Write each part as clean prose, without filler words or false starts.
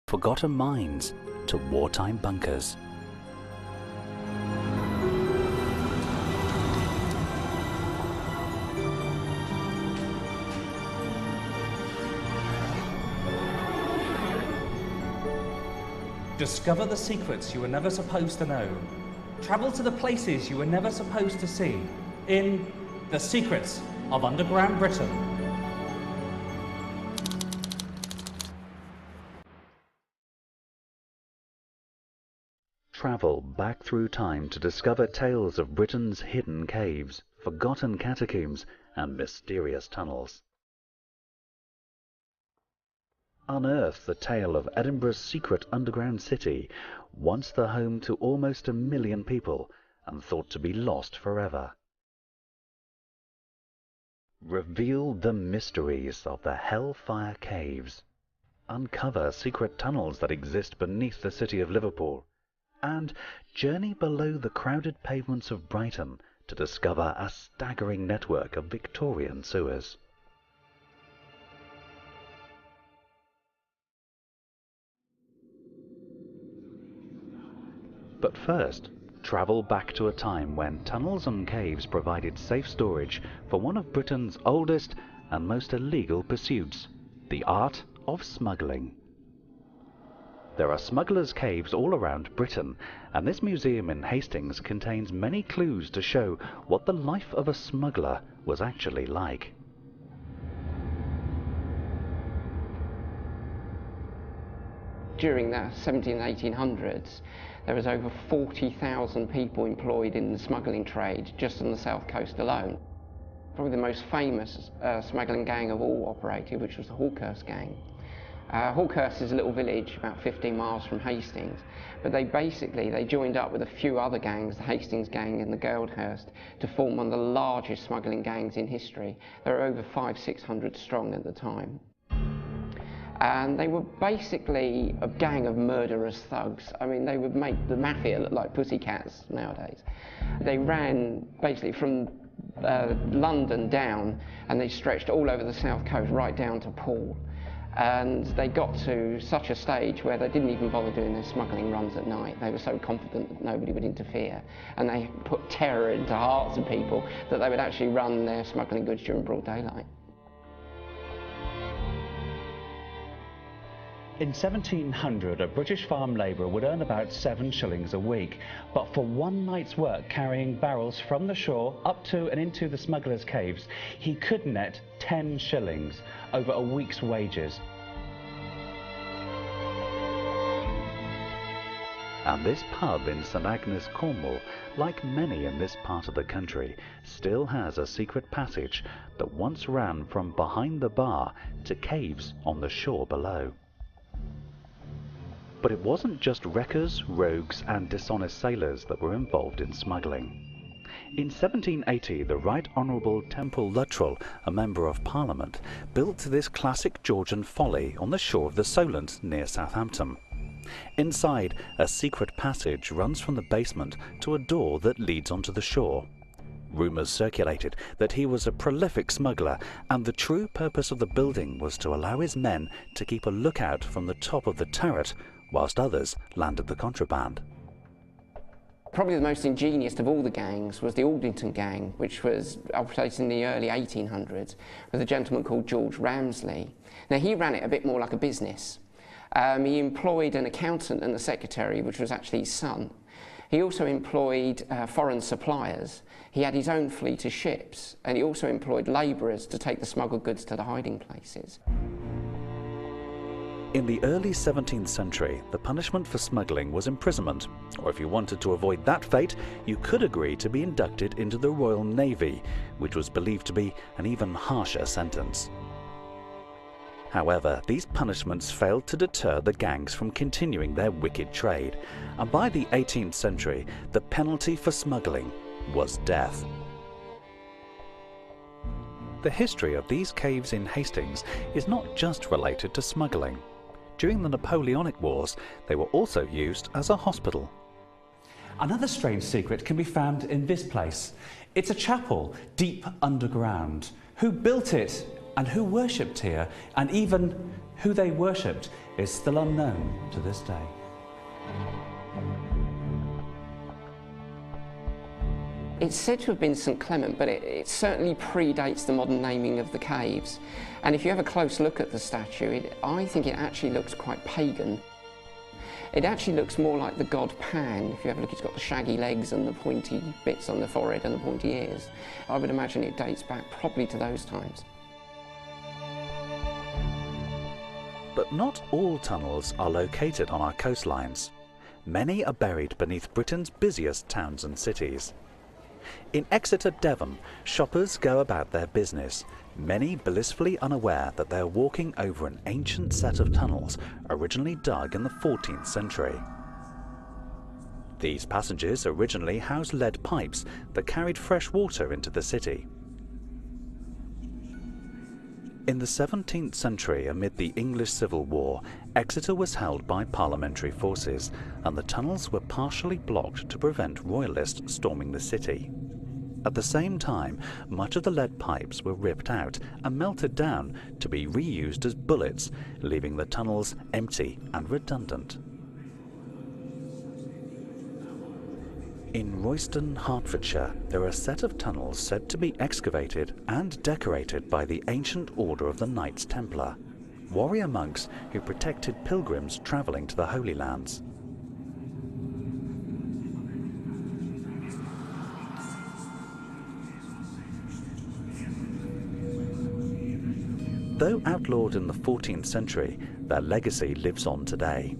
forgotten mines to wartime bunkers. Discover the secrets you were never supposed to know. Travel to the places you were never supposed to see in The Secrets of Underground Britain. Travel back through time to discover tales of Britain's hidden caves, forgotten catacombs, and mysterious tunnels. Unearth the tale of Edinburgh's secret underground city, once the home to almost 1 million people and thought to be lost forever. Reveal the mysteries of the Hellfire Caves. Uncover secret tunnels that exist beneath the city of Liverpool. And journey below the crowded pavements of Brighton to discover a staggering network of Victorian sewers. But first, travel back to a time when tunnels and caves provided safe storage for one of Britain's oldest and most illegal pursuits, the art of smuggling. There are smugglers' caves all around Britain, and this museum in Hastings contains many clues to show what the life of a smuggler was actually like. During the 1700s and 1800s, there was over 40,000 people employed in the smuggling trade just on the south coast alone. Probably the most famous smuggling gang of all operated, which was the Hawkhurst gang. Hawkhurst is a little village about 15 miles from Hastings, but they joined up with a few other gangs, the Hastings gang and the Guildhurst, to form one of the largest smuggling gangs in history. They were over 500-600 strong at the time. And they were basically a gang of murderous thugs. I mean, they would make the mafia look like pussycats nowadays. They ran basically from London down, and they stretched all over the south coast right down to Poole. And they got to such a stage where they didn't even bother doing their smuggling runs at night. They were so confident that nobody would interfere. And they put terror into hearts of people that they would actually run their smuggling goods during broad daylight. In 1700, a British farm labourer would earn about 7 shillings a week, but for one night's work carrying barrels from the shore up to and into the smugglers' caves, he could net 10 shillings, over a week's wages. And this pub in St Agnes, Cornwall, like many in this part of the country, still has a secret passage that once ran from behind the bar to caves on the shore below. But it wasn't just wreckers, rogues and dishonest sailors that were involved in smuggling. In 1780, the Right Honourable Temple Luttrell, a Member of Parliament, built this classic Georgian folly on the shore of the Solent near Southampton. Inside, a secret passage runs from the basement to a door that leads onto the shore. Rumours circulated that he was a prolific smuggler, and the true purpose of the building was to allow his men to keep a lookout from the top of the turret whilst others landed the contraband. Probably the most ingenious of all the gangs was the Aldington gang, which was operated in the early 1800s with a gentleman called George Ramsley. Now, he ran it a bit more like a business. He employed an accountant and a secretary, which was actually his son. He also employed foreign suppliers. He had his own fleet of ships, and he also employed labourers to take the smuggled goods to the hiding places. In the early 17th century, the punishment for smuggling was imprisonment, or if you wanted to avoid that fate, you could agree to be inducted into the Royal Navy, which was believed to be an even harsher sentence. However, these punishments failed to deter the gangs from continuing their wicked trade, and by the 18th century, the penalty for smuggling was death. The history of these caves in Hastings is not just related to smuggling. During the Napoleonic Wars, they were also used as a hospital. Another strange secret can be found in this place. It's a chapel deep underground. Who built it and who worshipped here, and even Who they worshipped is still unknown to this day. It's said to have been St Clement, but it certainly predates the modern naming of the caves. And if you have a close look at the statue, I think it actually looks quite pagan. It actually looks more like the god Pan. If you have a look, it's got the shaggy legs and the pointy bits on the forehead and the pointy ears. I would imagine it dates back probably to those times. But not all tunnels are located on our coastlines. Many are buried beneath Britain's busiest towns and cities. In Exeter, Devon, shoppers go about their business, many blissfully unaware that they are walking over an ancient set of tunnels originally dug in the 14th century. These passages originally housed lead pipes that carried fresh water into the city. In the 17th century, amid the English Civil War, Exeter was held by parliamentary forces, and the tunnels were partially blocked to prevent royalists storming the city. At the same time, much of the lead pipes were ripped out and melted down to be reused as bullets, leaving the tunnels empty and redundant. In Royston, Hertfordshire, there are a set of tunnels said to be excavated and decorated by the ancient order of the Knights Templar, warrior monks who protected pilgrims travelling to the Holy Lands. Though outlawed in the 14th century, their legacy lives on today.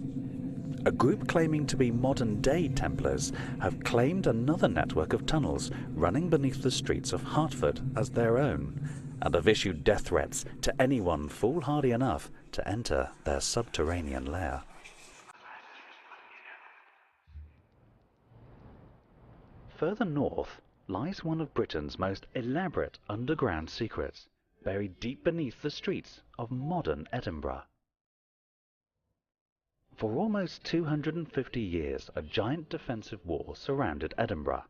A group claiming to be modern-day Templars have claimed another network of tunnels running beneath the streets of Hertford as their own, and have issued death threats to anyone foolhardy enough to enter their subterranean lair. Further north lies one of Britain's most elaborate underground secrets, buried deep beneath the streets of modern Edinburgh. For almost 250 years, a giant defensive wall surrounded Edinburgh.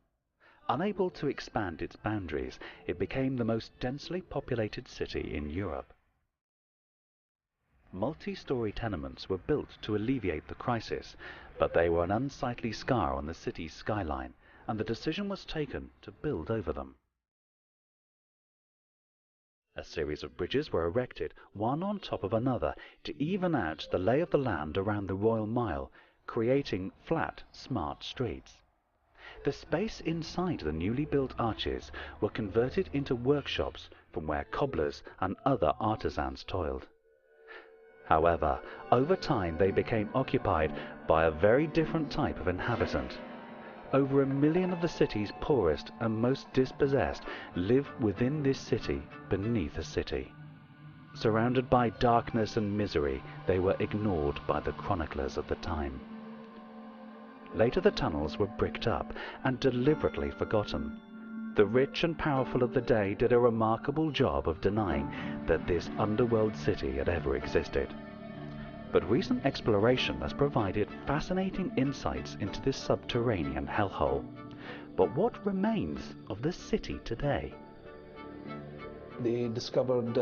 Unable to expand its boundaries, it became the most densely populated city in Europe. Multi-storey tenements were built to alleviate the crisis, but they were an unsightly scar on the city's skyline, and the decision was taken to build over them. A series of bridges were erected, one on top of another, to even out the lay of the land around the Royal Mile, creating flat, smart streets. The space inside the newly built arches were converted into workshops from where cobblers and other artisans toiled. However, over time they became occupied by a very different type of inhabitant. Over 1 million of the city's poorest and most dispossessed live within this city beneath a city. Surrounded by darkness and misery, they were ignored by the chroniclers of the time. Later the tunnels were bricked up and deliberately forgotten. The rich and powerful of the day did a remarkable job of denying that this underworld city had ever existed. But recent exploration has provided fascinating insights into this subterranean hellhole. But what remains of the city today? They discovered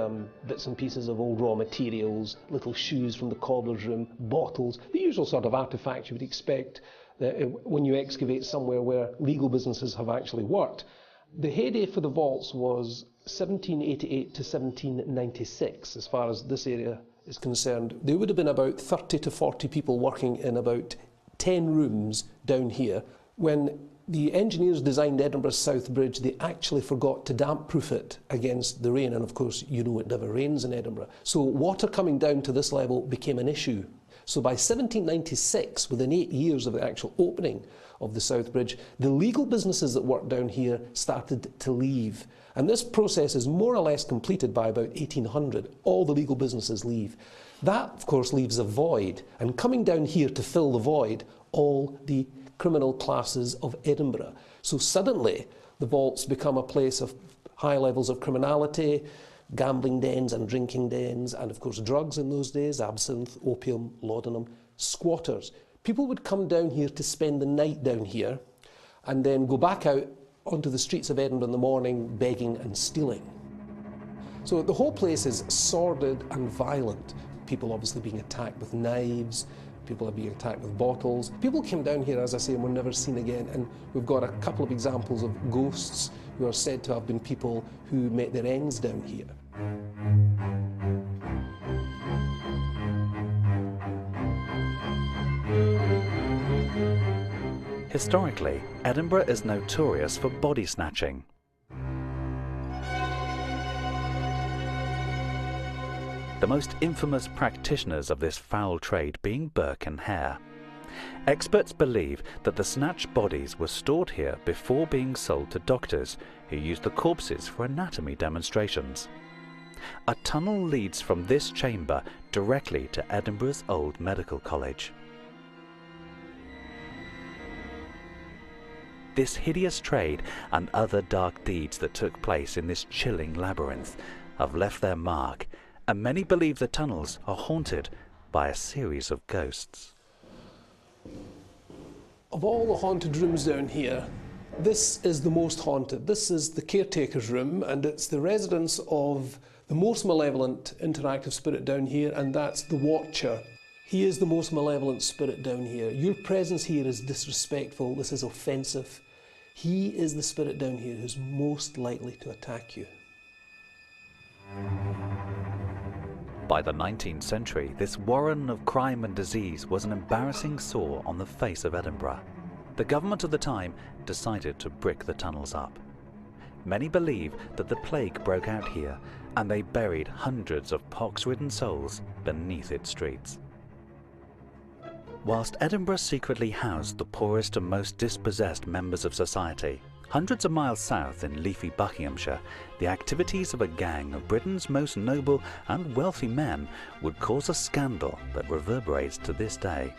bits and pieces of old raw materials, little shoes from the cobbler's room, bottles, the usual sort of artifacts you would expect when you excavate somewhere where legal businesses have actually worked. The heyday for the vaults was 1788 to 1796, as far as this area is concerned. There would have been about 30 to 40 people working in about 10 rooms down here. When the engineers designed Edinburgh's South Bridge, they actually forgot to damp-proof it against the rain, and of course you know it never rains in Edinburgh. So water coming down to this level became an issue. So by 1796, within 8 years of the actual opening of the South Bridge, the legal businesses that worked down here started to leave. And this process is more or less completed by about 1800. All the legal businesses leave. That, of course, leaves a void. And coming down here to fill the void, all the criminal classes of Edinburgh. So suddenly, the vaults become a place of high levels of criminality, gambling dens and drinking dens, and of course drugs in those days, absinthe, opium, laudanum, squatters. People would come down here to spend the night down here and then go back out onto the streets of Edinburgh in the morning begging and stealing. So the whole place is sordid and violent. people obviously being attacked with knives, people are being attacked with bottles. People came down here, as I say, and were never seen again, and we've got a couple of examples of ghosts who are said to have been people who met their ends down here. Historically, Edinburgh is notorious for body snatching. The most infamous practitioners of this foul trade being Burke and Hare. Experts believe that the snatched bodies were stored here before being sold to doctors, who used the corpses for anatomy demonstrations. A tunnel leads from this chamber directly to Edinburgh's Old Medical College. This hideous trade and other dark deeds that took place in this chilling labyrinth have left their mark, and many believe the tunnels are haunted by a series of ghosts. Of all the haunted rooms down here, this is the most haunted. This is the caretaker's room, and it's the residence of the most malevolent interactive spirit down here, and that's the Watcher. He is the most malevolent spirit down here. Your presence here is disrespectful, this is offensive. He is the spirit down here who's most likely to attack you. By the 19th century, this warren of crime and disease was an embarrassing sore on the face of Edinburgh. The government of the time decided to brick the tunnels up. Many believe that the plague broke out here, and they buried hundreds of pox-ridden souls beneath its streets. Whilst Edinburgh secretly housed the poorest and most dispossessed members of society, hundreds of miles south in leafy Buckinghamshire, the activities of a gang of Britain's most noble and wealthy men would cause a scandal that reverberates to this day.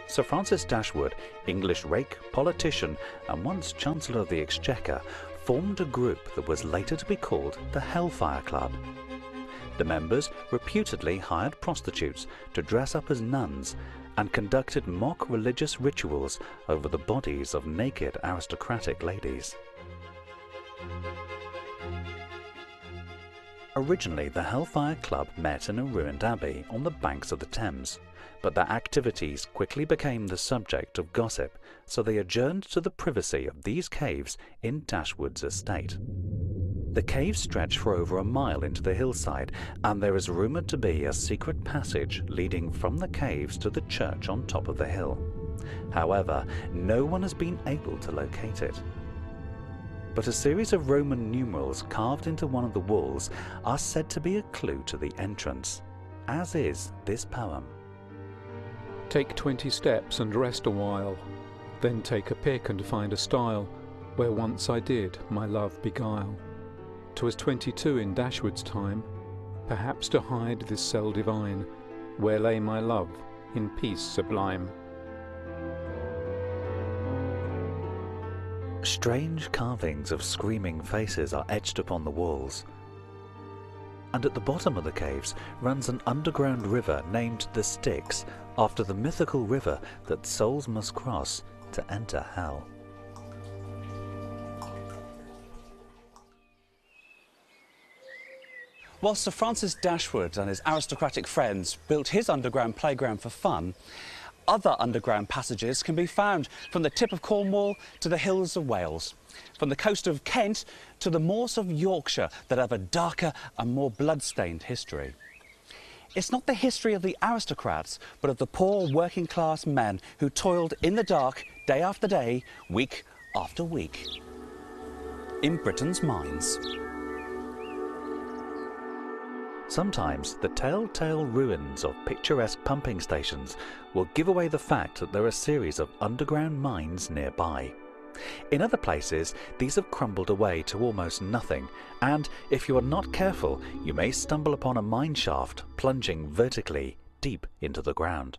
Sir Francis Dashwood, English rake, politician, and once Chancellor of the Exchequer, formed a group that was later to be called the Hellfire Club. The members reputedly hired prostitutes to dress up as nuns and conducted mock religious rituals over the bodies of naked aristocratic ladies. Originally, the Hellfire Club met in a ruined abbey on the banks of the Thames, but their activities quickly became the subject of gossip, so they adjourned to the privacy of these caves in Dashwood's estate. The caves stretch for over a mile into the hillside, and there is rumoured to be a secret passage leading from the caves to the church on top of the hill. However, no one has been able to locate it. But a series of Roman numerals carved into one of the walls are said to be a clue to the entrance, as is this poem. Take 20 steps and rest a while, then take a pick and find a stile, where once I did my love beguile. 'Twas 22 in Dashwood's time, perhaps to hide this cell divine, where lay my love in peace sublime. Strange carvings of screaming faces are etched upon the walls. And at the bottom of the caves runs an underground river named the Styx, after the mythical river that souls must cross to enter hell. Whilst Sir Francis Dashwood and his aristocratic friends built his underground playground for fun, other underground passages can be found from the tip of Cornwall to the hills of Wales, from the coast of Kent to the moors of Yorkshire that have a darker and more blood-stained history. It's not the history of the aristocrats, but of the poor working-class men who toiled in the dark day after day, week after week, in Britain's mines. Sometimes the telltale ruins of picturesque pumping stations will give away the fact that there are a series of underground mines nearby. In other places, these have crumbled away to almost nothing, and if you are not careful, you may stumble upon a mine shaft plunging vertically deep into the ground.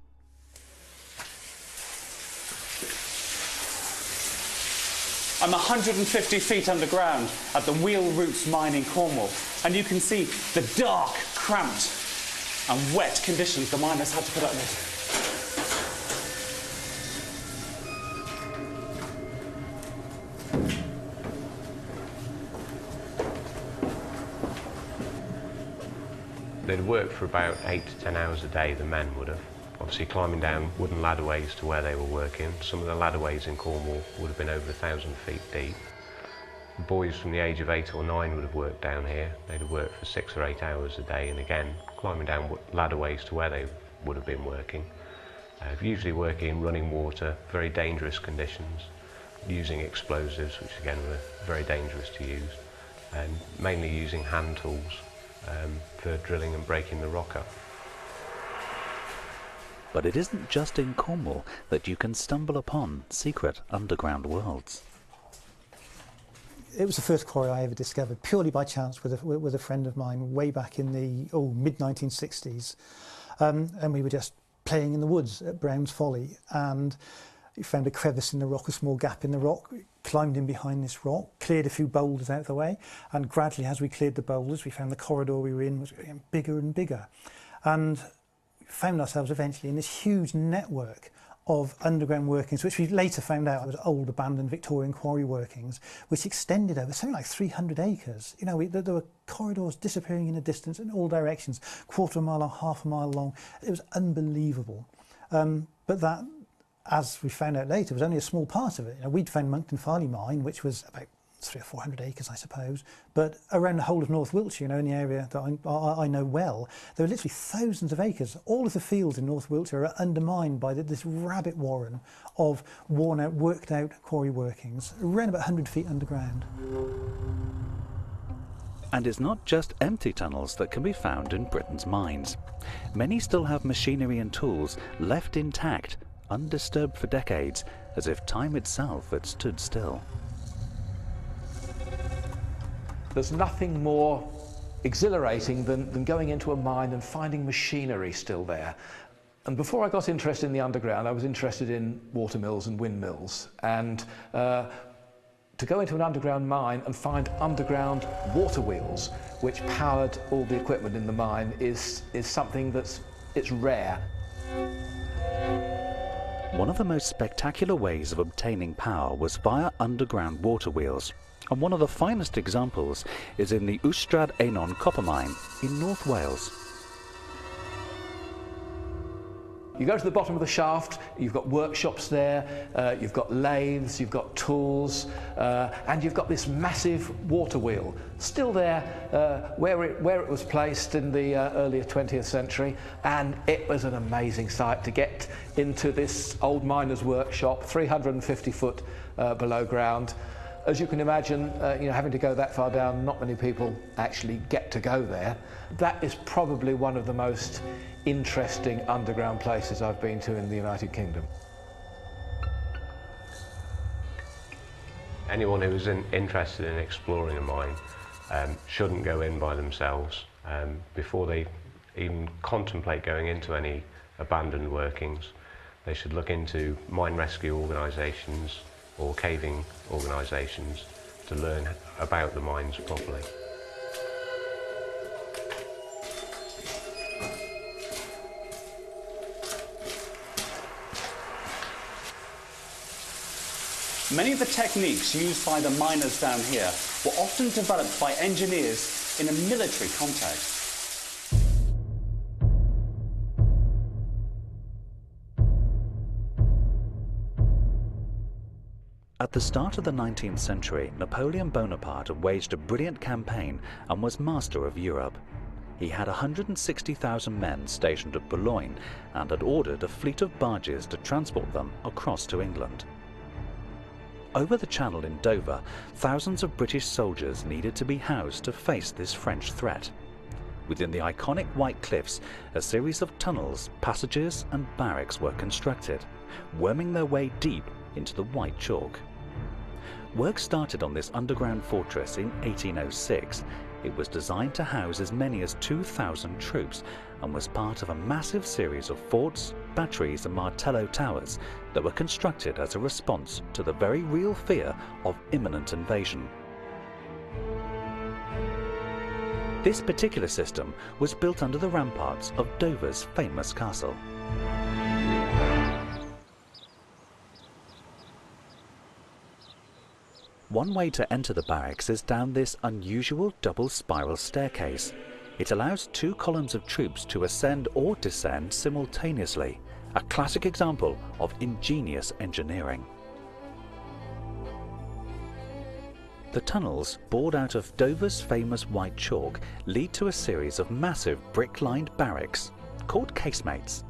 I'm 150 feet underground at the Wheel Roots mine in Cornwall, and you can see the dark, cramped and wet conditions the miners had to put up with. they'd work for about 8 to 10 hours a day, the men would have. Obviously climbing down wooden ladderways to where they were working. Some of the ladderways in Cornwall would have been over 1,000 feet deep. Boys from the age of 8 or 9 would have worked down here. They'd have worked for 6 or 8 hours a day, and again, climbing down ladderways to where they would have been working. Usually working in running water, very dangerous conditions, using explosives, which again were very dangerous to use, and mainly using hand tools for drilling and breaking the rock up. But it isn't just in Cornwall that you can stumble upon secret underground worlds. It was the first quarry I ever discovered, purely by chance with a friend of mine way back in the mid-1960s. And we were just playing in the woods at Brown's Folly, and we found a crevice in the rock, a small gap in the rock, climbed in behind this rock, cleared a few boulders out of the way, and gradually as we cleared the boulders, we found the corridor we were in was getting bigger and bigger. And found ourselves eventually in this huge network of underground workings, which we later found out was old abandoned Victorian quarry workings, which extended over something like 300 acres. You know, there were corridors disappearing in the distance in all directions, quarter of a mile or half a mile long. It was unbelievable. But that, as we found out later, was only a small part of it. You know, we'd found Monkton Farley mine, which was about 300 or 400 acres, I suppose, but around the whole of North Wiltshire, you know, in the area that I know well, there are literally thousands of acres. All of the fields in North Wiltshire are undermined by this rabbit warren of worn out, worked out quarry workings, around about 100 feet underground. And it's not just empty tunnels that can be found in Britain's mines. Many still have machinery and tools left intact, undisturbed for decades, as if time itself had stood still. There's nothing more exhilarating than going into a mine and finding machinery still there. And before I got interested in the underground, I was interested in watermills and windmills. And to go into an underground mine and find underground water wheels, which powered all the equipment in the mine, is something it's rare. One of the most spectacular ways of obtaining power was via underground water wheels. And one of the finest examples is in the Ystrad Einon copper mine in North Wales. You go to the bottom of the shaft, you've got workshops there, you've got lathes, you've got tools, and you've got this massive water wheel still there where it was placed in the earlier 20th century, and it was an amazing sight to get into this old miner's workshop, 350 foot below ground. As you can imagine, you know, having to go that far down, not many people actually get to go there. That is probably one of the most interesting underground places I've been to in the United Kingdom. Anyone who is interested in exploring a mine shouldn't go in by themselves. Before they even contemplate going into any abandoned workings, they should look into mine rescue organisations or caving organisations to learn about the mines properly. Many of the techniques used by the miners down here were often developed by engineers in a military context. At the start of the 19th century, Napoleon Bonaparte had waged a brilliant campaign and was master of Europe. He had 160,000 men stationed at Boulogne and had ordered a fleet of barges to transport them across to England. Over the channel in Dover, thousands of British soldiers needed to be housed to face this French threat. Within the iconic White Cliffs, a series of tunnels, passages and barracks were constructed, worming their way deep into the white chalk. Work started on this underground fortress in 1806. It was designed to house as many as 2,000 troops and was part of a massive series of forts, batteries and martello towers that were constructed as a response to the very real fear of imminent invasion. This particular system was built under the ramparts of Dover's famous castle. One way to enter the barracks is down this unusual double spiral staircase. It allows two columns of troops to ascend or descend simultaneously, a classic example of ingenious engineering. The tunnels, bored out of Dover's famous white chalk, lead to a series of massive brick-lined barracks called casemates.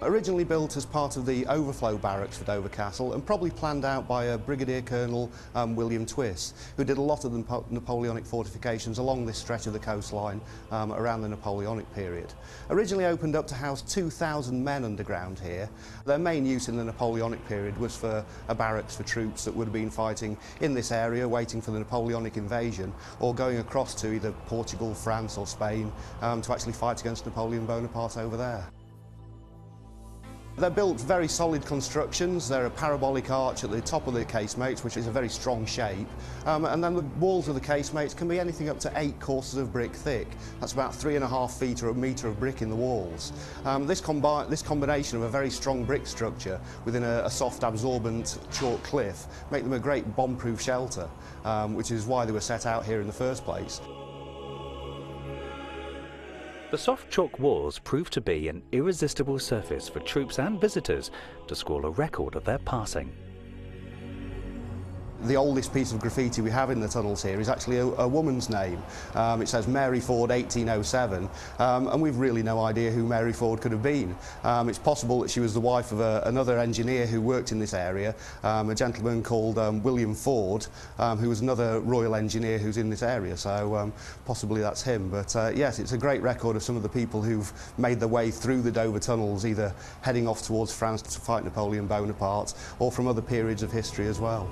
Originally built as part of the overflow barracks for Dover Castle and probably planned out by a Brigadier Colonel William Twiss, who did a lot of the Napoleonic fortifications along this stretch of the coastline around the Napoleonic period. Originally opened up to house 2,000 men underground here. Their main use in the Napoleonic period was for a barracks for troops that would have been fighting in this area, waiting for the Napoleonic invasion, or going across to either Portugal, France or Spain to actually fight against Napoleon Bonaparte over there. They're built very solid constructions. They're a parabolic arch at the top of the casemates, which is a very strong shape. And then the walls of the casemates can be anything up to 8 courses of brick thick. That's about 3.5 feet or a metre of brick in the walls. This combination of a very strong brick structure within a soft absorbent chalk cliff make them a great bomb-proof shelter, which is why they were set out here in the first place. The soft chalk walls proved to be an irresistible surface for troops and visitors to scrawl a record of their passing. The oldest piece of graffiti we have in the tunnels here is actually a woman's name. It says Mary Ford 1807, and we've really no idea who Mary Ford could have been. It's possible that she was the wife of another engineer who worked in this area, a gentleman called William Ford, who was another royal engineer who's in this area, so possibly that's him. But yes, it's a great record of some of the people who've made their way through the Dover tunnels, either heading off towards France to fight Napoleon Bonaparte, or from other periods of history as well.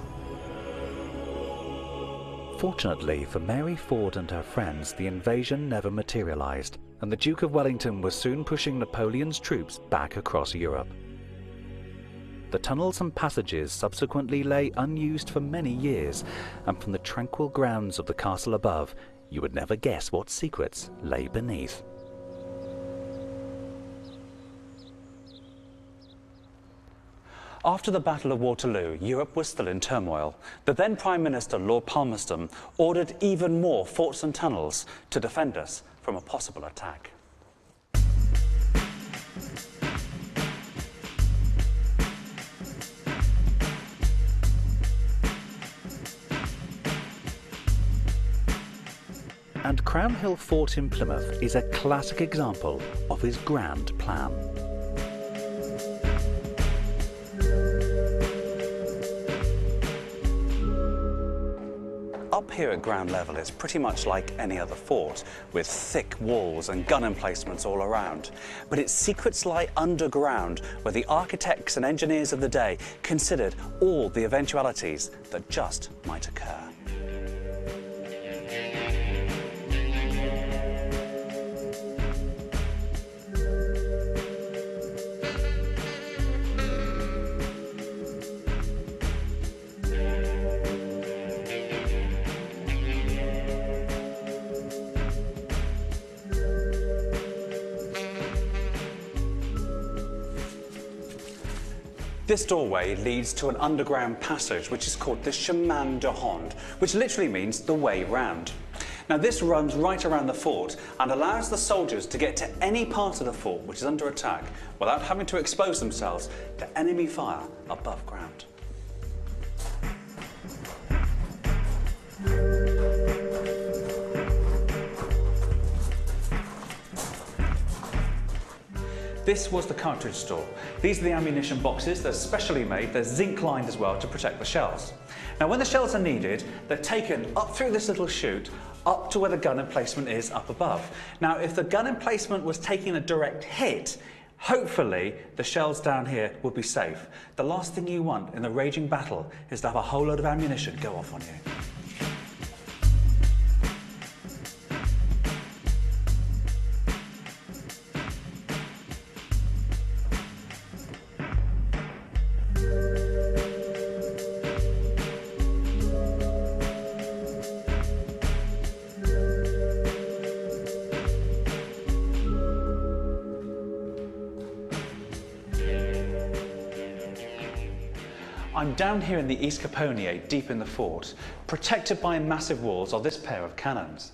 Fortunately for Mary Ford and her friends, the invasion never materialised, and the Duke of Wellington was soon pushing Napoleon's troops back across Europe. The tunnels and passages subsequently lay unused for many years, and from the tranquil grounds of the castle above, you would never guess what secrets lay beneath. After the Battle of Waterloo, Europe was still in turmoil. The then Prime Minister, Lord Palmerston, ordered even more forts and tunnels to defend us from a possible attack. And Crown Hill Fort in Plymouth is a classic example of his grand plan. Up here at ground level, it's pretty much like any other fort, with thick walls and gun emplacements all around. But its secrets lie underground, where the architects and engineers of the day considered all the eventualities that just might occur. This doorway leads to an underground passage which is called the chemin de ronde, which literally means the way round. Now this runs right around the fort and allows the soldiers to get to any part of the fort which is under attack without having to expose themselves to enemy fire above ground. This was the cartridge store. These are the ammunition boxes. They're specially made. They're zinc lined as well to protect the shells. Now when the shells are needed, they're taken up through this little chute up to where the gun emplacement is up above. Now if the gun emplacement was taking a direct hit, hopefully the shells down here would be safe. The last thing you want in the raging battle is to have a whole load of ammunition go off on you. I'm down here in the East Caponier, deep in the fort. Protected by massive walls are this pair of cannons.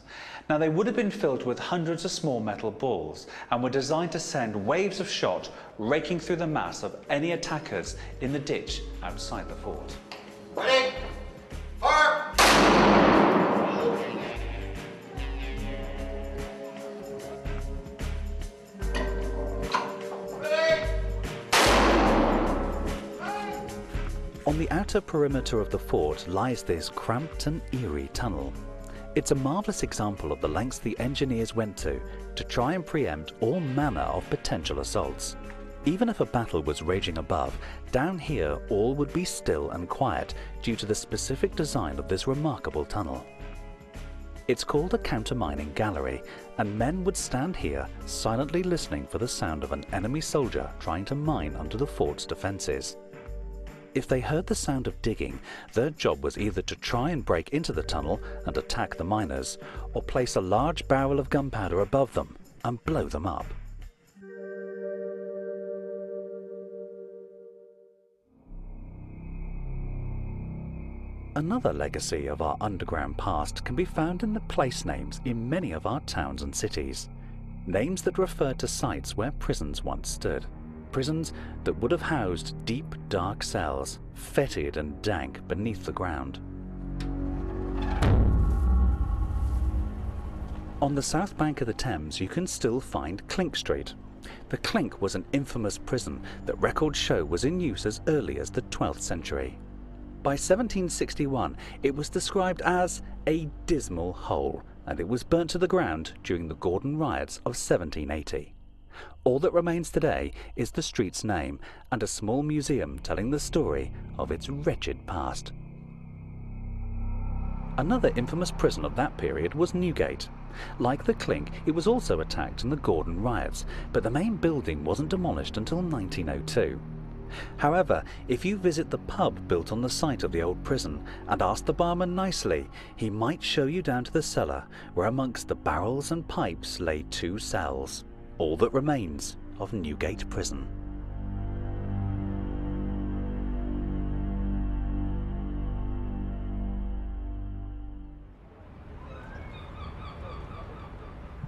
Now, they would have been filled with hundreds of small metal balls and were designed to send waves of shot raking through the mass of any attackers in the ditch outside the fort. Ready? Fire! On the outer perimeter of the fort lies this cramped and eerie tunnel. It's a marvellous example of the lengths the engineers went to try and preempt all manner of potential assaults. Even if a battle was raging above, down here all would be still and quiet due to the specific design of this remarkable tunnel. It's called a countermining gallery, and men would stand here silently listening for the sound of an enemy soldier trying to mine under the fort's defences. If they heard the sound of digging, their job was either to try and break into the tunnel and attack the miners, or place a large barrel of gunpowder above them and blow them up. Another legacy of our underground past can be found in the place names in many of our towns and cities. Names that refer to sites where prisons once stood. Prisons that would have housed deep, dark cells, fetid and dank beneath the ground. On the south bank of the Thames, you can still find Clink Street. The Clink was an infamous prison that records show was in use as early as the 12th century. By 1761, it was described as a dismal hole, and it was burnt to the ground during the Gordon riots of 1780. All that remains today is the street's name and a small museum telling the story of its wretched past. Another infamous prison of that period was Newgate. Like the Clink, it was also attacked in the Gordon riots, but the main building wasn't demolished until 1902. However, if you visit the pub built on the site of the old prison and ask the barman nicely, he might show you down to the cellar, where amongst the barrels and pipes lay 2 cells. All that remains of Newgate Prison.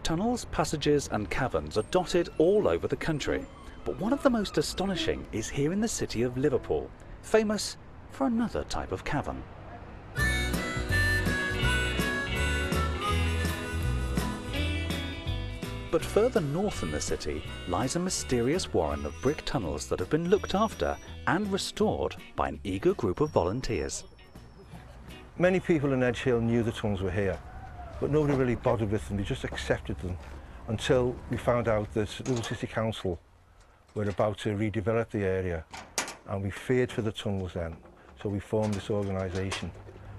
Tunnels, passages and caverns are dotted all over the country, but one of the most astonishing is here in the city of Liverpool, famous for another type of cavern. But further north in the city lies a mysterious warren of brick tunnels that have been looked after and restored by an eager group of volunteers. Many people in Edge Hill knew the tunnels were here, but nobody really bothered with them. They just accepted them until we found out that the City Council were about to redevelop the area, and we feared for the tunnels then, so we formed this organisation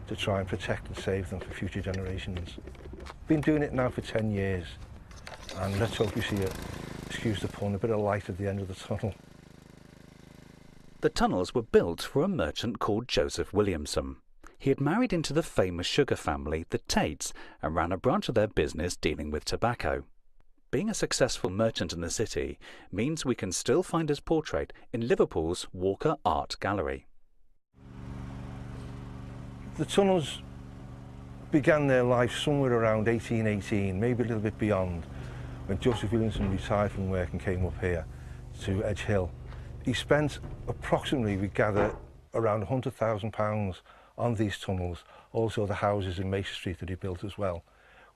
to try and protect and save them for future generations. Been doing it now for 10 years. And let's hope we see, excuse the pun, a bit of light at the end of the tunnel. The tunnels were built for a merchant called Joseph Williamson. He had married into the famous sugar family, the Tates, and ran a branch of their business dealing with tobacco. Being a successful merchant in the city means we can still find his portrait in Liverpool's Walker Art Gallery. The tunnels began their life somewhere around 1818, maybe a little bit beyond, when Joseph Williamson retired from work and came up here to Edge Hill. He spent approximately, we gather, around £100,000 on these tunnels, also the houses in Mason Street that he built as well,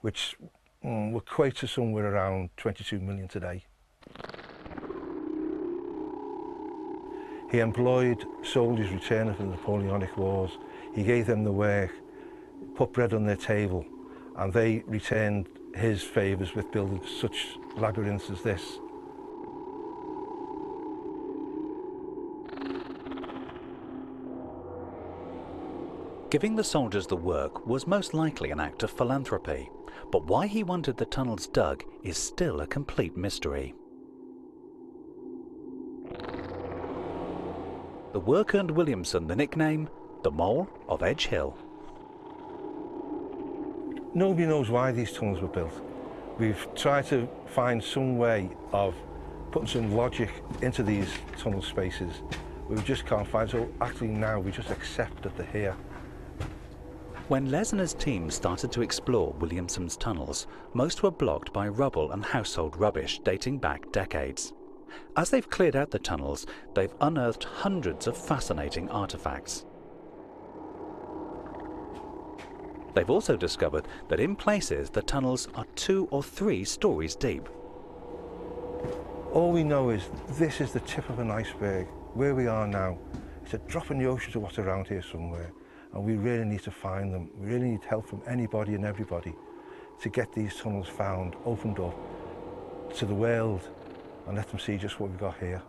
which will equate to somewhere around 22 million today. He employed soldiers returning from the Napoleonic Wars. He gave them the work, put bread on their table, and they returned his favours with building such labyrinths as this. Giving the soldiers the work was most likely an act of philanthropy, but why he wanted the tunnels dug is still a complete mystery. The work earned Williamson the nickname the Mole of Edge Hill. Nobody knows why these tunnels were built. We've tried to find some way of putting some logic into these tunnel spaces. We just can't find, so actually now we just accept that they're here. When Les and his team started to explore Williamson's tunnels, most were blocked by rubble and household rubbish dating back decades. As they've cleared out the tunnels, they've unearthed hundreds of fascinating artefacts. They've also discovered that in places the tunnels are 2 or 3 stories deep. All we know is this is the tip of an iceberg. Where we are now, it's a drop in the ocean to what's around here somewhere, and we really need to find them. We really need help from anybody and everybody to get these tunnels found, opened up to the world, and let them see just what we've got here.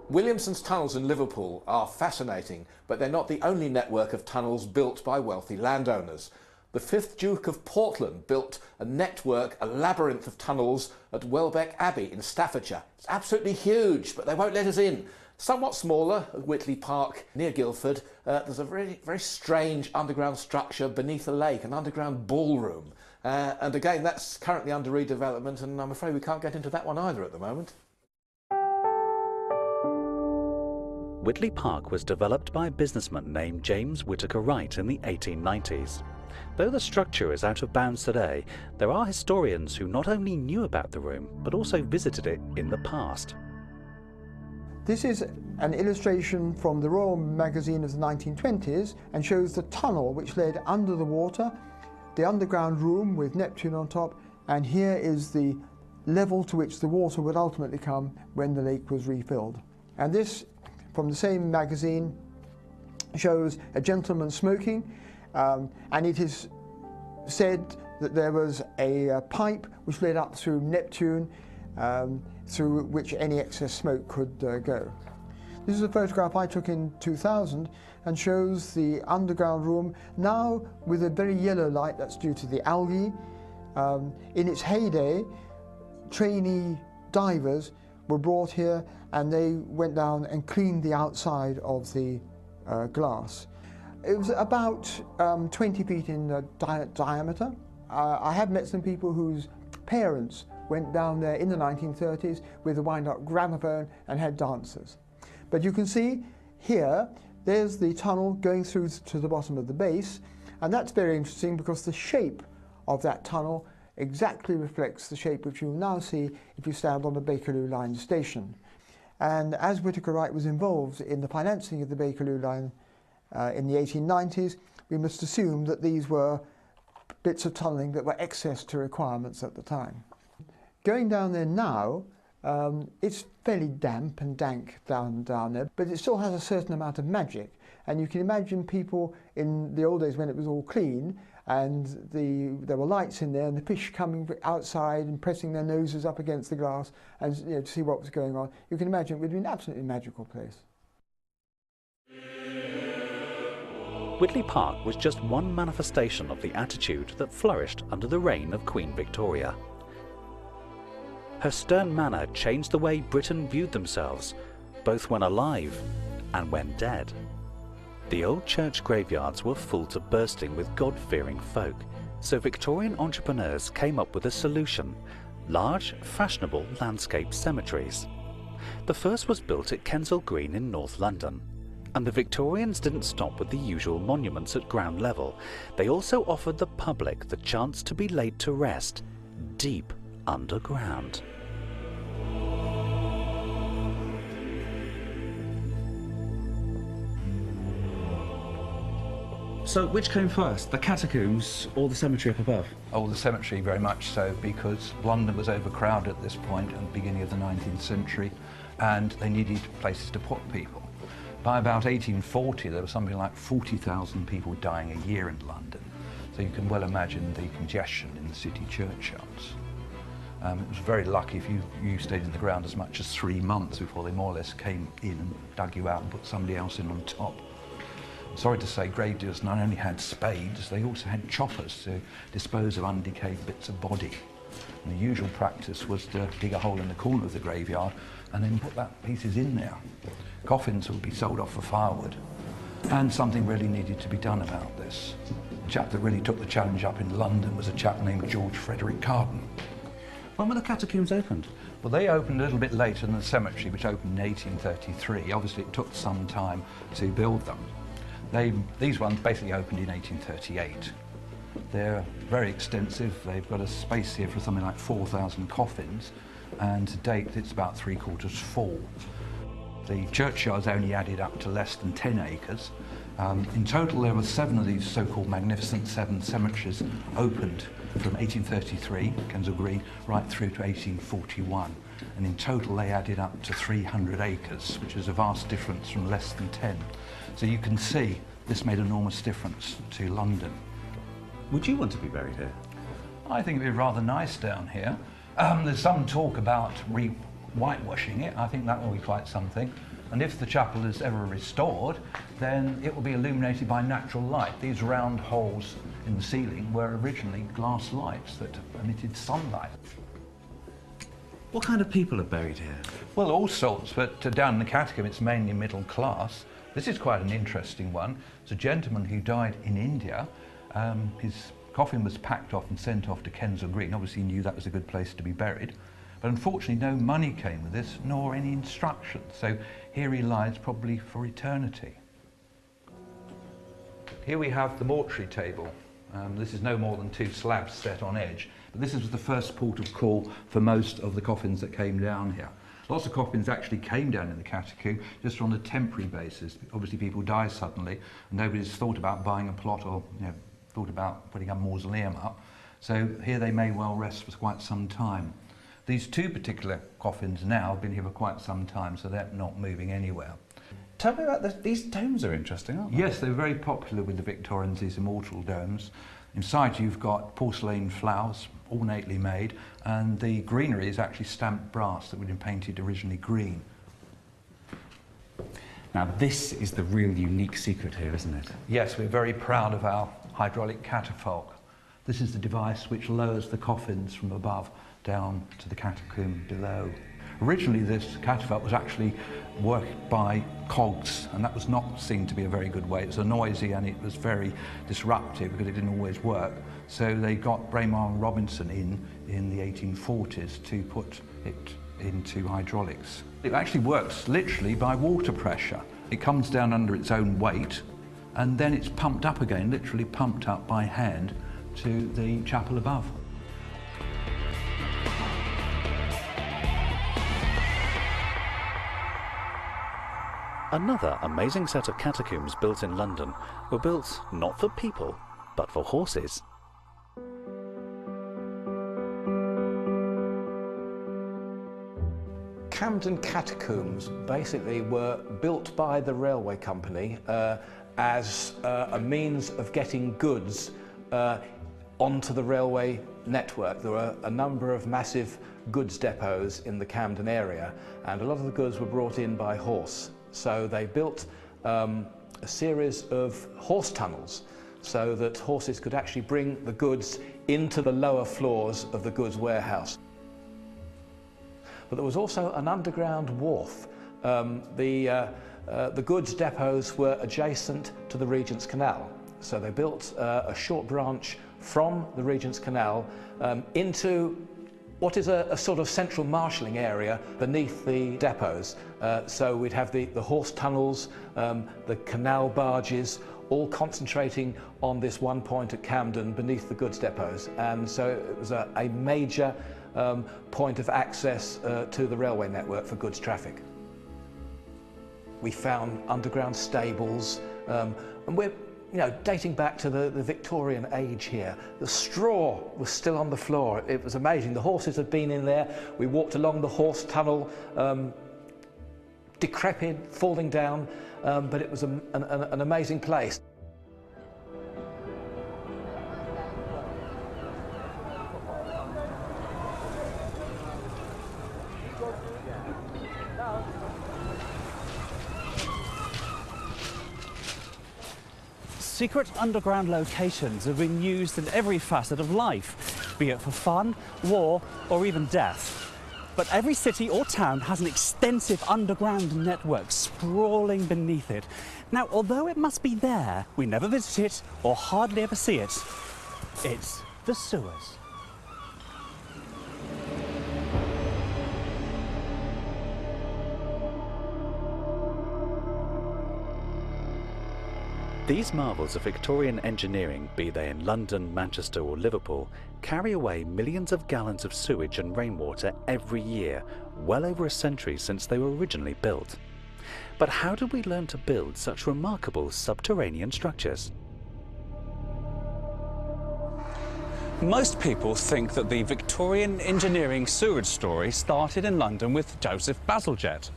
Williamson's tunnels in Liverpool are fascinating, but they're not the only network of tunnels built by wealthy landowners. The 5th Duke of Portland built a network, a labyrinth of tunnels at Welbeck Abbey in Staffordshire. It's absolutely huge, but they won't let us in. Somewhat smaller at Whitley Park near Guildford, there's a very, very strange underground structure beneath a lake, an underground ballroom. And again, that's currently under redevelopment, and I'm afraid we can't get into that one either at the moment. Whitley Park was developed by a businessman named James Whittaker Wright in the 1890s. Though the structure is out of bounds today, there are historians who not only knew about the room, but also visited it in the past. This is an illustration from the Royal Magazine of the 1920s and shows the tunnel which led under the water, the underground room with Neptune on top, and here is the level to which the water would ultimately come when the lake was refilled. And this, from the same magazine, shows a gentleman smoking, and it is said that there was a pipe which led up through Neptune, through which any excess smoke could go. This is a photograph I took in 2000 and shows the underground room now with a very yellow light. That's due to the algae. In its heyday, trainee divers were brought here and they went down and cleaned the outside of the glass. It was about 20 feet in diameter. I have met some people whose parents went down there in the 1930s with a wind-up gramophone and had dancers. But you can see here, there's the tunnel going through to the bottom of the base, and that's very interesting because the shape of that tunnel exactly reflects the shape which you'll now see if you stand on the Bakerloo Line station. And as Whittaker Wright was involved in the financing of the Bakerloo Line in the 1890s, we must assume that these were bits of tunnelling that were excess to requirements at the time. Going down there now, it's fairly damp and dank down there, but it still has a certain amount of magic. And you can imagine people in the old days when it was all clean and there were lights in there and the fish coming outside and pressing their noses up against the glass and to see what was going on. You can imagine it would be an absolutely magical place. Whitley Park was just one manifestation of the attitude that flourished under the reign of Queen Victoria. Her stern manner changed the way Britain viewed themselves, both when alive and when dead. The old church graveyards were full to bursting with God-fearing folk, so Victorian entrepreneurs came up with a solution: large, fashionable landscape cemeteries. The first was built at Kensal Green in North London. And the Victorians didn't stop with the usual monuments at ground level. They also offered the public the chance to be laid to rest deep underground. So which came first, the catacombs or the cemetery up above? Oh, the cemetery very much so, because London was overcrowded at this point at the beginning of the 19th century, and they needed places to put people. By about 1840, there was something like 40,000 people dying a year in London. So you can well imagine the congestion in the city churchyards. It was very lucky if you stayed in the ground as much as 3 months before they more or less came in and dug you out and put somebody else in on top. Sorry to say, gravediggers not only had spades, they also had choppers to dispose of undecayed bits of body. And the usual practice was to dig a hole in the corner of the graveyard and then put that pieces in there. Coffins would be sold off for firewood. and something really needed to be done about this. The chap that really took the challenge up in London was a chap named George Frederick Carden. When were the catacombs opened? Well, they opened a little bit later than the cemetery, which opened in 1833. Obviously, it took some time to build them. These ones basically opened in 1838. They're very extensive. They've got a space here for something like 4,000 coffins, and to date it's about 3/4 full. The churchyard's only added up to less than 10 acres. In total there were 7 of these so-called Magnificent Seven cemeteries opened from 1833, Kensal Green, right through to 1841. And in total they added up to 300 acres, which is a vast difference from less than 10. So you can see this made an enormous difference to London. Would you want to be buried here? I think it'd be rather nice down here. There's some talk about whitewashing it. I think that will be quite something. And if the chapel is ever restored, then it will be illuminated by natural light. These round holes in the ceiling were originally glass lights that emitted sunlight. What kind of people are buried here? Well, all sorts, but down in the catacomb it's mainly middle class. This is quite an interesting one. It's a gentleman who died in India. His coffin was packed off and sent off to Kensal Green. Obviously he knew that was a good place to be buried. But unfortunately no money came with this, nor any instructions. So here he lies probably for eternity. Here we have the mortuary table. This is no more than 2 slabs set on edge. But this was the first port of call for most of the coffins that came down here. Lots of coffins actually came down in the catacomb just on a temporary basis. Obviously people die suddenly and nobody's thought about buying a plot or thought about putting a mausoleum up. So here they may well rest for quite some time. These 2 particular coffins now have been here for quite some time, so they're not moving anywhere. Tell me about these domes are interesting, aren't they? Yes, they're very popular with the Victorians, these immortal domes. Inside you've got porcelain flowers, ornately made, and the greenery is actually stamped brass that would have been painted originally green. Now this is the real unique secret here, isn't it? Yes, we're very proud of our hydraulic catafalque. This is the device which lowers the coffins from above down to the catacomb below. Originally this catafalque was actually worked by cogs, and that was not seen to be a very good way. It was noisy and it was very disruptive because it didn't always work. So they got Braemar and Robinson in the 1840s to put it into hydraulics. It actually works literally by water pressure. It comes down under its own weight and then it's pumped up again, literally pumped up by hand to the chapel above. Another amazing set of catacombs built in London were built not for people, but for horses. Camden Catacombs basically were built by the railway company as a means of getting goods onto the railway network. There were a number of massive goods depots in the Camden area, and a lot of the goods were brought in by horse. So they built a series of horse tunnels so that horses could actually bring the goods into the lower floors of the goods warehouse. But there was also an underground wharf. The goods depots were adjacent to the Regent's Canal. So they built a short branch from the Regent's Canal into what is a sort of central marshalling area beneath the depots. So we'd have the horse tunnels, the canal barges, all concentrating on this one point at Camden beneath the goods depots. And so it was a major point of access to the railway network for goods traffic. We found underground stables, and we're dating back to the Victorian age here. The straw was still on the floor. It was amazing. The horses had been in there. We walked along the horse tunnel, decrepit, falling down, but it was an amazing place. Secret underground locations have been used in every facet of life, be it for fun, war, or even death. But every city or town has an extensive underground network sprawling beneath it. Now, although it must be there, we never visit it or hardly ever see it. It's the sewers. These marvels of Victorian engineering, be they in London, Manchester or Liverpool, carry away millions of gallons of sewage and rainwater every year, well over a century since they were originally built. But how did we learn to build such remarkable subterranean structures? Most people think that the Victorian engineering sewerage story started in London with Joseph Bazalgette.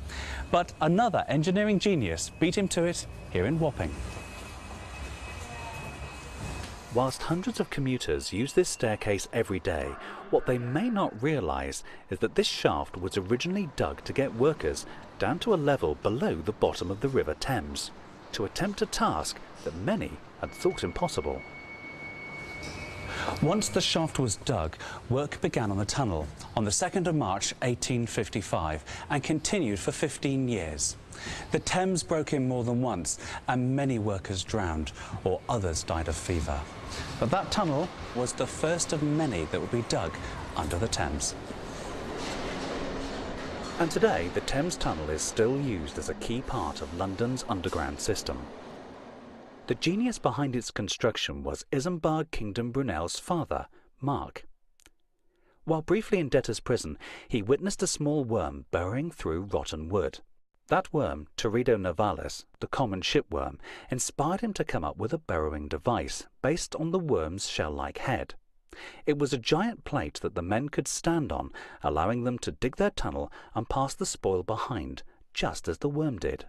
But another engineering genius beat him to it here in Wapping. Whilst hundreds of commuters use this staircase every day, what they may not realise is that this shaft was originally dug to get workers down to a level below the bottom of the River Thames, to attempt a task that many had thought impossible. Once the shaft was dug, work began on the tunnel on the 2nd of March 1855 and continued for 15 years. The Thames broke in more than once and many workers drowned or others died of fever. But that tunnel was the first of many that would be dug under the Thames. And today the Thames Tunnel is still used as a key part of London's underground system. The genius behind its construction was Isambard Kingdom Brunel's father, Mark. While briefly in debtor's prison, he witnessed a small worm burrowing through rotten wood. That worm, Teredo nivalis, the common shipworm, inspired him to come up with a burrowing device based on the worm's shell-like head. It was a giant plate that the men could stand on, allowing them to dig their tunnel and pass the spoil behind, just as the worm did.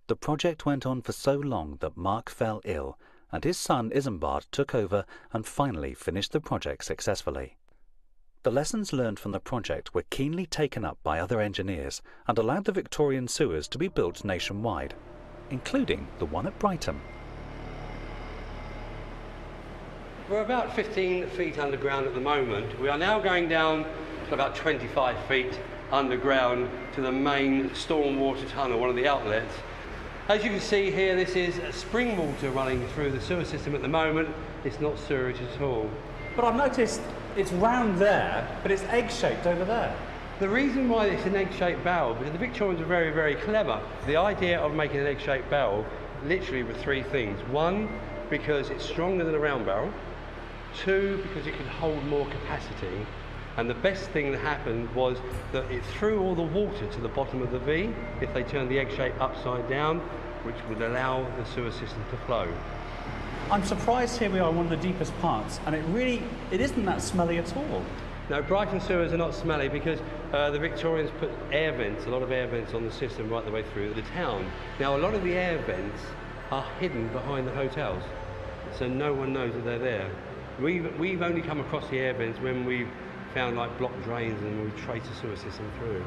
The project went on for so long that Mark fell ill, and his son Isambard took over and finally finished the project successfully. The lessons learned from the project were keenly taken up by other engineers and allowed the Victorian sewers to be built nationwide, including the one at Brighton. We're about 15 feet underground at the moment. We are now going down to about 25 feet underground to the main stormwater tunnel, one of the outlets. As you can see here, this is spring water running through the sewer system at the moment. It's not sewerage at all. But I've noticed it's round there, but it's egg-shaped over there. The reason why it's an egg-shaped valve, because the Victorians were very, very clever. The idea of making an egg-shaped valve literally were three things. One, because it's stronger than a round barrel. Two, because it could hold more capacity. And the best thing that happened was that it threw all the water to the bottom of the V if they turned the egg shape upside down, which would allow the sewer system to flow. I'm surprised here we are in one of the deepest parts, and it isn't that smelly at all. No, Brighton sewers are not smelly because the Victorians put air vents, a lot of air vents on the system right the way through the town. Now, a lot of the air vents are hidden behind the hotels, so no one knows that they're there. We've only come across the air vents when we've found like blocked drains and we've traced the sewer system through.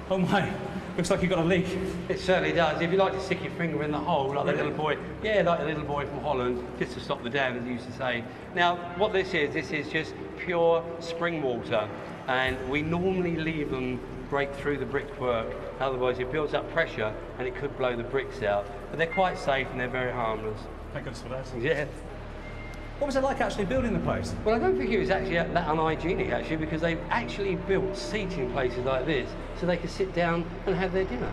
Oh my, looks like you've got a leak. It certainly does. If you like to stick your finger in the hole, like the little boy, like the little boy from Holland, just to stop the dam, as he used to say. Now, what this is just pure spring water, and we normally leave them break through the brickwork, otherwise it builds up pressure and it could blow the bricks out. But they're quite safe and they're very harmless. Thank goodness for that. Yeah. What was it like actually building the place? Well, I don't think it was actually that unhygienic, actually, because they've actually built seating places like this so they could sit down and have their dinner.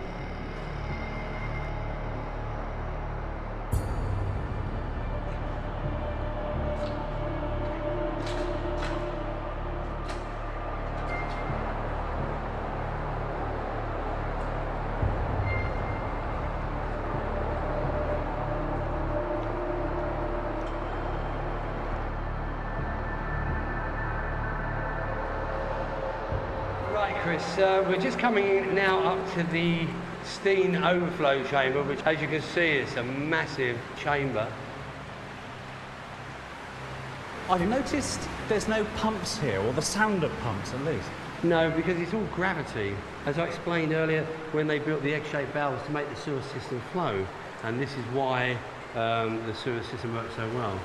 We're just coming now up to the steam overflow chamber, which, as you can see, is a massive chamber. I've noticed there's no pumps here, or the sound of pumps at least. No, because it's all gravity. As I explained earlier, when they built the egg-shaped valves to make the sewer system flow, and this is why the sewer system works so well.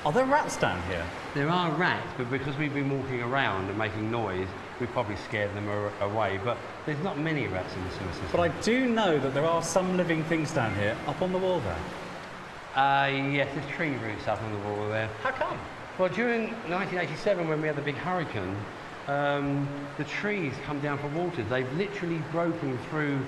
Are there rats down here? There are rats, but because we've been walking around and making noise, we've probably scared them away. But there's not many rats in the sewer system. But I do know that there are some living things down here, up on the wall there. Yes, there's tree roots up on the wall there. How come? Well, during 1987, when we had the big hurricane, the trees come down for water. They've literally broken through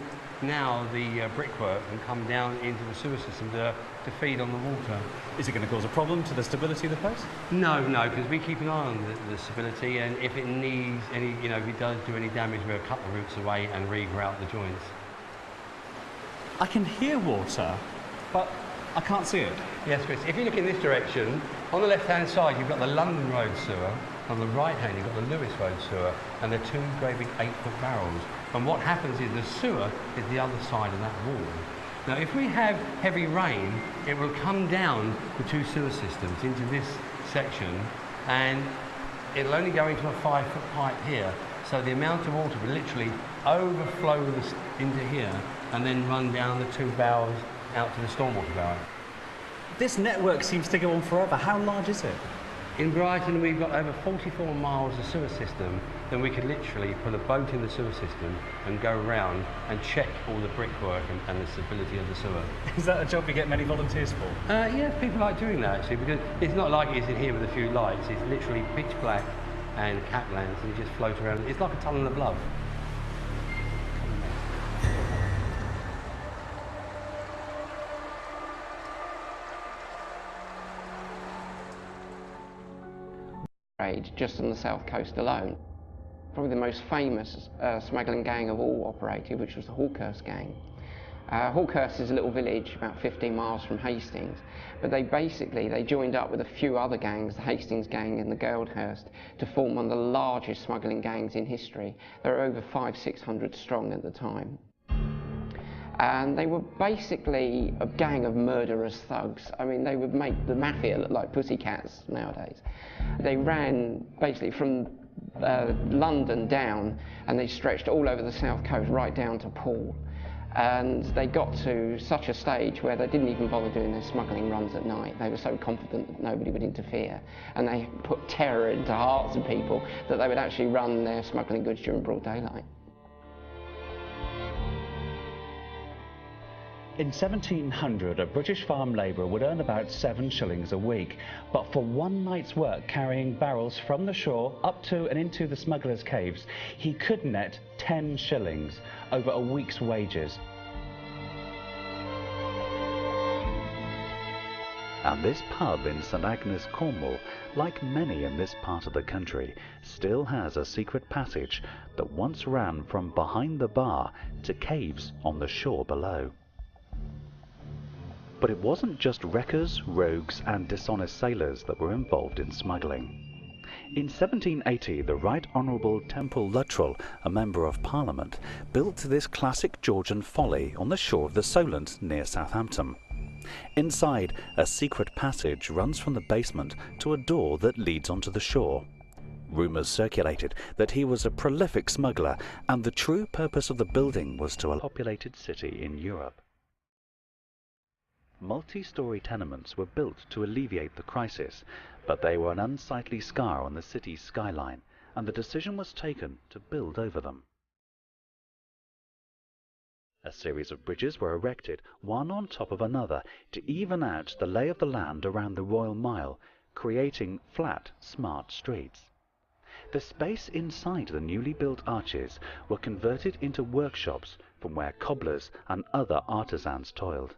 now the brickwork and come down into the sewer system to feed on the water. Is it going to cause a problem to the stability of the place? No, because we keep an eye on the stability, and if it needs any, if it does do any damage, we'll cut the roots away and re-grout the joints. I can hear water, but I can't see it. Yes, Chris. If you look in this direction, on the left-hand side you've got the London Road sewer, on the right-hand you've got the Lewis Road sewer, and they're two great big 8-foot barrels. And what happens is the sewer is the other side of that wall. Now, if we have heavy rain, it will come down the two sewer systems into this section, and it'll only go into a 5-foot pipe here. So the amount of water will literally overflow into here and then run down the two barrels out to the stormwater barrel. This network seems to go on forever. How large is it? In Brighton, we've got over 44 miles of sewer system. Then we could literally put a boat in the sewer system and go around and check all the brickwork and the stability of the sewer. Is that a job you get many volunteers for? Yeah, people like doing that actually, because it's not like it's in here with a few lights. It's literally pitch black and cap lamps, and you just float around. It's like a tunnel of love. Just on the south coast alone. Probably the most famous smuggling gang of all operated, which was the Hawkhurst gang. Hawkhurst is a little village about 15 miles from Hastings, but they joined up with a few other gangs, the Hastings gang and the Goldhurst, to form one of the largest smuggling gangs in history. They were over 500-600 strong at the time. And they were basically a gang of murderous thugs. I mean, they would make the mafia look like pussycats nowadays. They ran basically from London down, and they stretched all over the south coast right down to Poole. And they got to such a stage where they didn't even bother doing their smuggling runs at night. They were so confident that nobody would interfere. And they put terror into hearts of people that they would actually run their smuggling goods during broad daylight. In 1700, a British farm labourer would earn about 7 shillings a week, but for one night's work carrying barrels from the shore up to and into the smugglers' caves, he could net 10 shillings, over a week's wages. And this pub in St Agnes, Cornwall, like many in this part of the country, still has a secret passage that once ran from behind the bar to caves on the shore below. But it wasn't just wreckers, rogues and dishonest sailors that were involved in smuggling. In 1780, the Right Honourable Temple Luttrell, a Member of Parliament, built this classic Georgian folly on the shore of the Solent near Southampton. Inside, a secret passage runs from the basement to a door that leads onto the shore. Rumours circulated that he was a prolific smuggler, and the true purpose of the building was to a populated city in Europe. Multi-storey tenements were built to alleviate the crisis, but they were an unsightly scar on the city's skyline, and the decision was taken to build over them. A series of bridges were erected, one on top of another, to even out the lay of the land around the Royal Mile, creating flat, smart streets. The space inside the newly built arches were converted into workshops from where cobblers and other artisans toiled.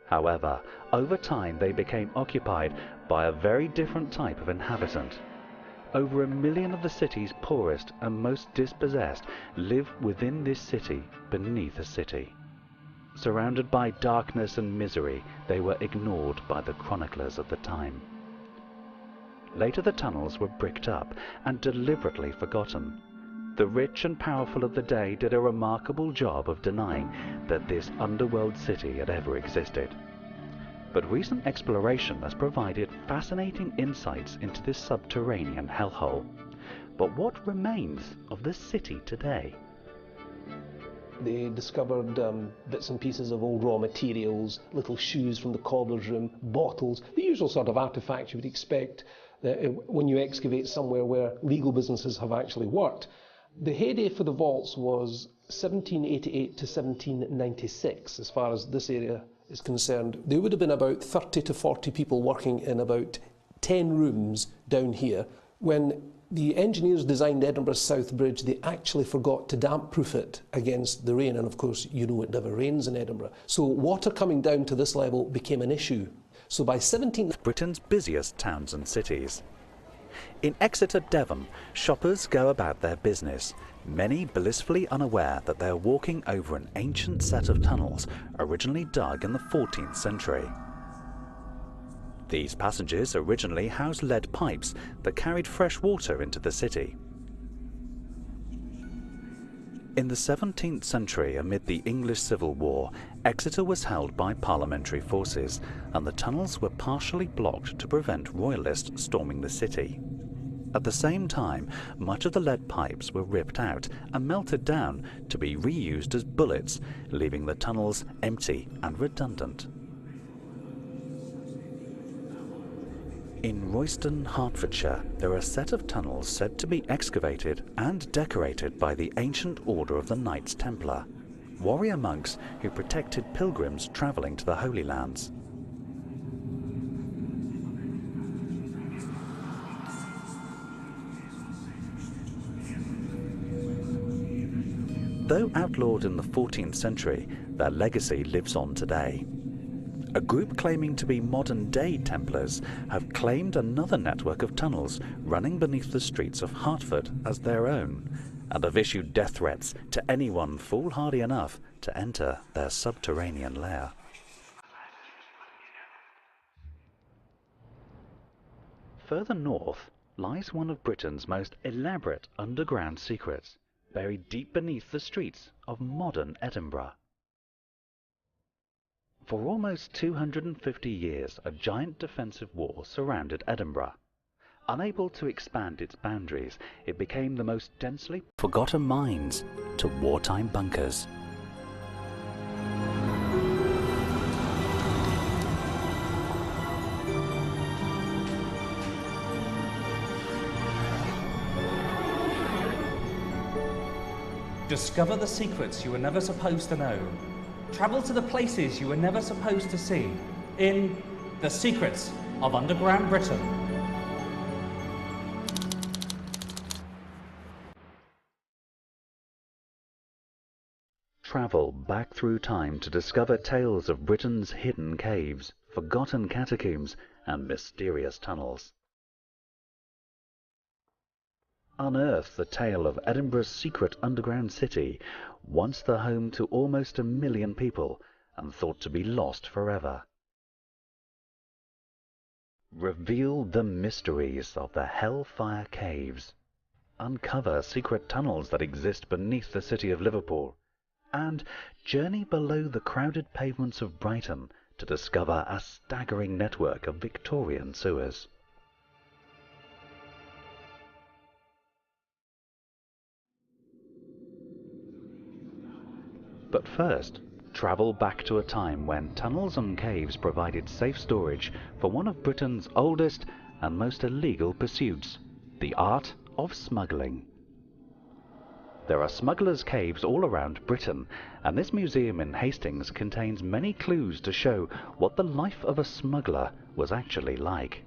However, over time they became occupied by a very different type of inhabitant. Over 1 million of the city's poorest and most dispossessed live within this city beneath a city. Surrounded by darkness and misery, they were ignored by the chroniclers of the time. Later the tunnels were bricked up and deliberately forgotten. The rich and powerful of the day did a remarkable job of denying that this underworld city had ever existed. But recent exploration has provided fascinating insights into this subterranean hellhole. But what remains of this city today? They discovered bits and pieces of old raw materials, little shoes from the cobbler's room, bottles, the usual sort of artefacts you would expect when you excavate somewhere where legal businesses have actually worked. The heyday for the vaults was 1788 to 1796, as far as this area is concerned. There would have been about 30 to 40 people working in about 10 rooms down here. When the engineers designed Edinburgh's South Bridge, they actually forgot to damp-proof it against the rain, and of course you know it never rains in Edinburgh. So water coming down to this level became an issue. So by 17th... Britain's busiest towns and cities. In Exeter, Devon, shoppers go about their business, many blissfully unaware that they're walking over an ancient set of tunnels originally dug in the 14th century. These passages originally housed lead pipes that carried fresh water into the city. In the 17th century, amid the English Civil War, Exeter was held by parliamentary forces, and the tunnels were partially blocked to prevent royalists storming the city. At the same time, much of the lead pipes were ripped out and melted down to be reused as bullets, leaving the tunnels empty and redundant. In Royston, Hertfordshire, there are a set of tunnels said to be excavated and decorated by the ancient order of the Knights Templar, warrior monks who protected pilgrims travelling to the Holy Lands. Though outlawed in the 14th century, their legacy lives on today. A group claiming to be modern-day Templars have claimed another network of tunnels running beneath the streets of Hertford as their own, and have issued death threats to anyone foolhardy enough to enter their subterranean lair. Further north lies one of Britain's most elaborate underground secrets, buried deep beneath the streets of modern Edinburgh. For almost 250 years, a giant defensive wall surrounded Edinburgh. Unable to expand its boundaries, it became the most densely forgotten mines to wartime bunkers. Discover the secrets you were never supposed to know. Travel to the places you were never supposed to see in The Secrets of Underground Britain. Travel back through time to discover tales of Britain's hidden caves, forgotten catacombs, and mysterious tunnels. Unearth the tale of Edinburgh's secret underground city, once the home to almost 1 million people and thought to be lost forever. Reveal the mysteries of the Hellfire Caves. Uncover secret tunnels that exist beneath the city of Liverpool. And journey below the crowded pavements of Brighton to discover a staggering network of Victorian sewers. But first, travel back to a time when tunnels and caves provided safe storage for one of Britain's oldest and most illegal pursuits, the art of smuggling. There are smugglers' caves all around Britain, and this museum in Hastings contains many clues to show what the life of a smuggler was actually like.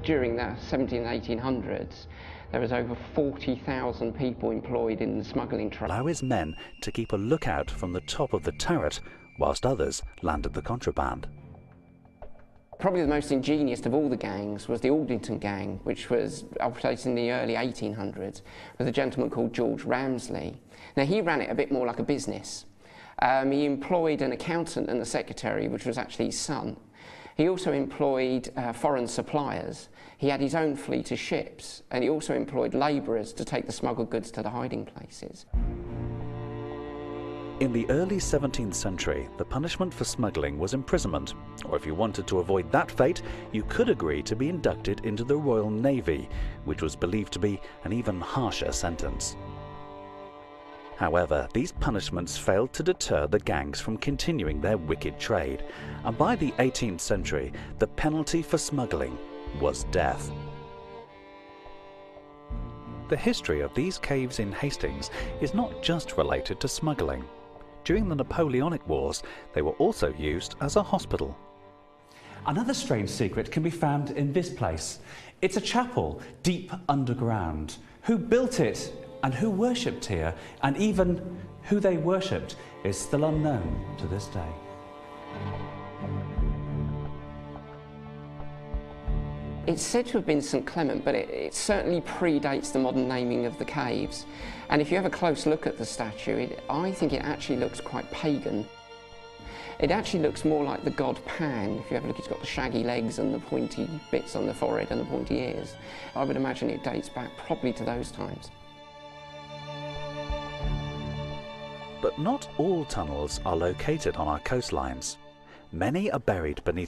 During the 1800s, there was over 40,000 people employed in the smuggling trade. Allow his men to keep a lookout from the top of the turret, whilst others landed the contraband. Probably the most ingenious of all the gangs was the Aldington gang, which was operating in the early 1800s, with a gentleman called George Ramsley. Now, he ran it a bit more like a business. He employed an accountant and a secretary, which was actually his son. He also employed foreign suppliers. He had his own fleet of ships, and he also employed labourers to take the smuggled goods to the hiding places. In the early 17th century, the punishment for smuggling was imprisonment, or if you wanted to avoid that fate, you could agree to be inducted into the Royal Navy, which was believed to be an even harsher sentence. However, these punishments failed to deter the gangs from continuing their wicked trade, and by the 18th century, the penalty for smuggling was death. The history of these caves in Hastings is not just related to smuggling. During the Napoleonic Wars, they were also used as a hospital. Another strange secret can be found in this place. It's a chapel deep underground. Who built it and who worshipped here, and even who they worshipped, is still unknown to this day. It's said to have been St Clement, but it certainly predates the modern naming of the caves. And if you have a close look at the statue, I think it actually looks quite pagan. It actually looks more like the god Pan. If you have a look, it's got the shaggy legs and the pointy bits on the forehead and the pointy ears. I would imagine it dates back probably to those times. But not all tunnels are located on our coastlines. Many are buried beneath